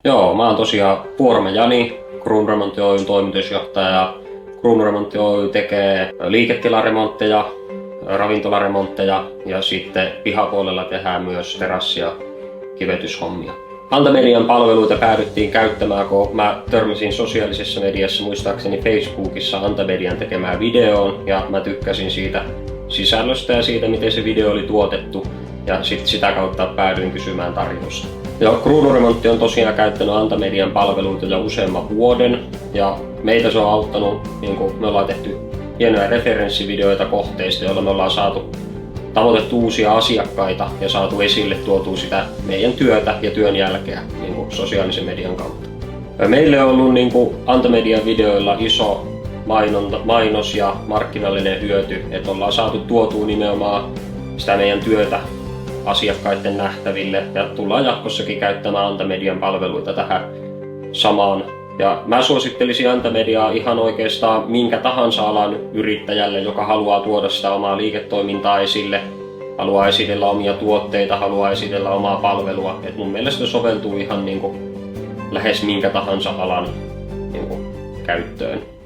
Joo, mä oon tosiaan Puorma Jani, Kruunremontti Oyn toimitusjohtaja. Kruunremontti Oy tekee liiketilaremontteja, ravintolaremontteja ja sitten pihapuolella tehdään myös terassi- ja kivetyshommia. Antamedian palveluita päädyttiin käyttämään, kun mä törmäsin sosiaalisessa mediassa, muistaakseni Facebookissa, Antamedian tekemään videoon ja mä tykkäsin siitä sisällöstä ja siitä, miten se video oli tuotettu ja sitä kautta päädyin kysymään tarjousta. Kruunuremontti on tosiaan käyttänyt Antamedian palveluita jo useamman vuoden ja meitä se on auttanut, me ollaan tehty hienoja referenssivideoita kohteista, joilla me ollaan saatu tavoitettu uusia asiakkaita ja saatu esille tuotua sitä meidän työtä ja työn jälkeä sosiaalisen median kautta. Meille on ollut Antamedian videoilla iso mainos ja markkinallinen hyöty, että ollaan saatu tuotua nimenomaan sitä meidän työtä asiakkaiden nähtäville ja tullaan jatkossakin käyttämään Antamedian palveluita tähän samaan. Ja mä suosittelisin Antamediaa ihan oikeastaan minkä tahansa alan yrittäjälle, joka haluaa tuoda sitä omaa liiketoimintaa esille, haluaa esitellä omia tuotteita, haluaa esitellä omaa palvelua. Et mun mielestä se soveltuu ihan lähes minkä tahansa alan käyttöön.